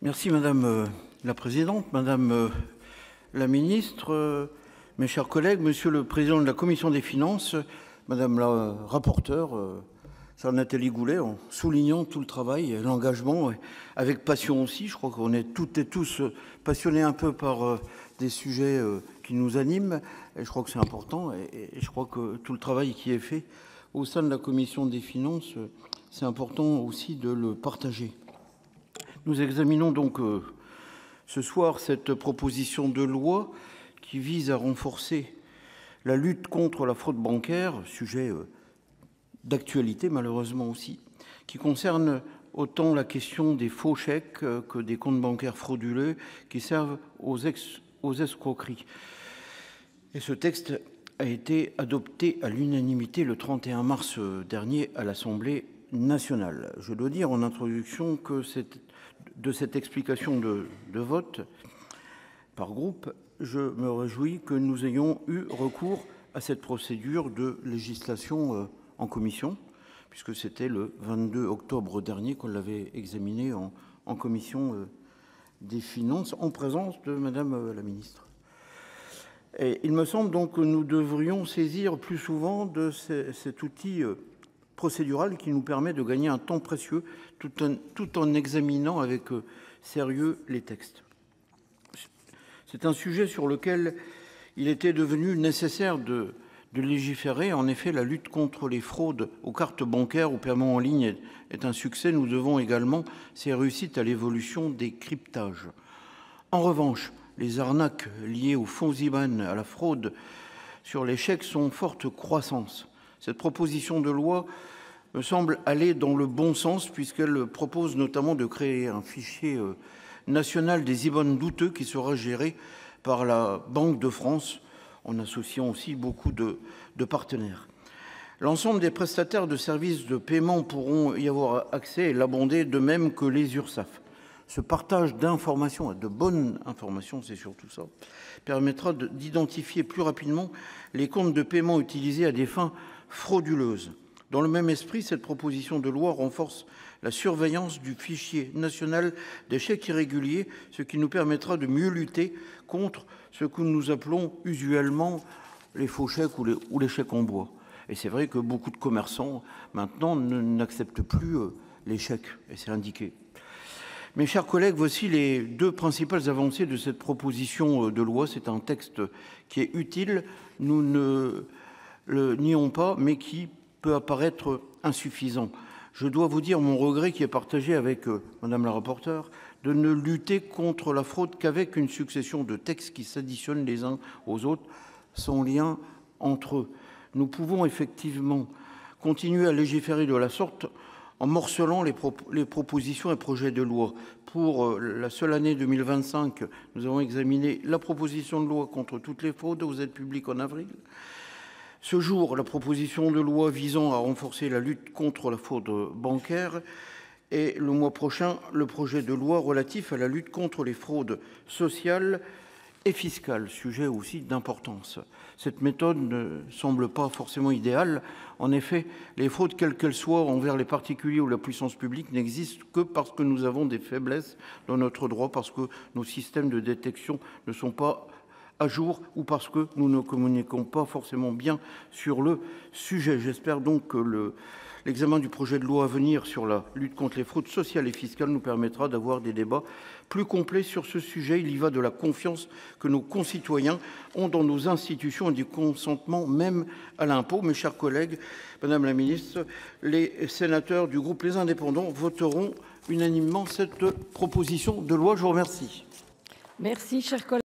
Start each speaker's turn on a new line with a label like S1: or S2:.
S1: Merci Madame la Présidente, Madame la Ministre, mes chers collègues, Monsieur le Président de la Commission des Finances, Madame la Rapporteure, Sœur Nathalie Goulet, en soulignant tout le travail et l'engagement, avec passion aussi. Je crois qu'on est toutes et tous passionnés un peu par des sujets qui nous animent, et je crois que c'est important, et je crois que tout le travail qui est fait au sein de la Commission des Finances, c'est important aussi de le partager. Nous examinons donc ce soir cette proposition de loi qui vise à renforcer la lutte contre la fraude bancaire, sujet d'actualité malheureusement aussi, qui concerne autant la question des faux chèques que des comptes bancaires frauduleux qui servent aux escroqueries. Et ce texte a été adopté à l'unanimité le 31 mars dernier à l'Assemblée nationale. Je dois dire en introduction que de cette explication de vote par groupe, je me réjouis que nous ayons eu recours à cette procédure de législation en commission, puisque c'était le 22 octobre dernier qu'on l'avait examiné en commission des finances, en présence de Madame la Ministre. Et il me semble donc que nous devrions saisir plus souvent de cet outil procédural qui nous permet de gagner un temps précieux tout en examinant avec sérieux les textes. C'est un sujet sur lequel il était devenu nécessaire de légiférer. En effet, la lutte contre les fraudes aux cartes bancaires, aux paiements en ligne est un succès. Nous devons également ces réussites à l'évolution des cryptages. En revanche, les arnaques liées aux fonds IBAN, à la fraude sur les chèques sont en forte croissance. Cette proposition de loi me semble aller dans le bon sens puisqu'elle propose notamment de créer un fichier national des IBAN douteux qui sera géré par la Banque de France en associant aussi beaucoup de partenaires. L'ensemble des prestataires de services de paiement pourront y avoir accès et l'abonder, de même que les URSSAF. Ce partage d'informations, de bonnes informations, c'est surtout ça, permettra d'identifier plus rapidement les comptes de paiement utilisés à des fins frauduleuses. Dans le même esprit, cette proposition de loi renforce la surveillance du fichier national des chèques irréguliers, ce qui nous permettra de mieux lutter contre ce que nous appelons usuellement les faux chèques ou les chèques en bois. Et c'est vrai que beaucoup de commerçants, maintenant, n'acceptent plus les chèques, et c'est indiqué. Mes chers collègues, voici les deux principales avancées de cette proposition de loi. C'est un texte qui est utile, nous ne le nions pas, mais qui peut apparaître insuffisant. Je dois vous dire mon regret qui est partagé avec Madame la rapporteure de ne lutter contre la fraude qu'avec une succession de textes qui s'additionnent les uns aux autres sans lien entre eux. Nous pouvons effectivement continuer à légiférer de la sorte en morcelant les propositions et projets de loi. Pour la seule année 2025, nous avons examiné la proposition de loi contre toutes les fraudes aux aides publiques en avril. Ce jour, la proposition de loi visant à renforcer la lutte contre la fraude bancaire et le mois prochain, le projet de loi relatif à la lutte contre les fraudes sociales et fiscales, sujet aussi d'importance. Cette méthode ne semble pas forcément idéale. En effet, les fraudes, quelles qu'elles soient, envers les particuliers ou la puissance publique, n'existent que parce que nous avons des faiblesses dans notre droit, parce que nos systèmes de détection ne sont pas à jour ou parce que nous ne communiquons pas forcément bien sur le sujet. J'espère donc que l'examen du projet de loi à venir sur la lutte contre les fraudes sociales et fiscales nous permettra d'avoir des débats plus complets sur ce sujet. Il y va de la confiance que nos concitoyens ont dans nos institutions et du consentement même à l'impôt. Mes chers collègues, Madame la Ministre, les sénateurs du groupe Les Indépendants voteront unanimement cette proposition de loi. Je vous remercie.
S2: Merci, chers collègues.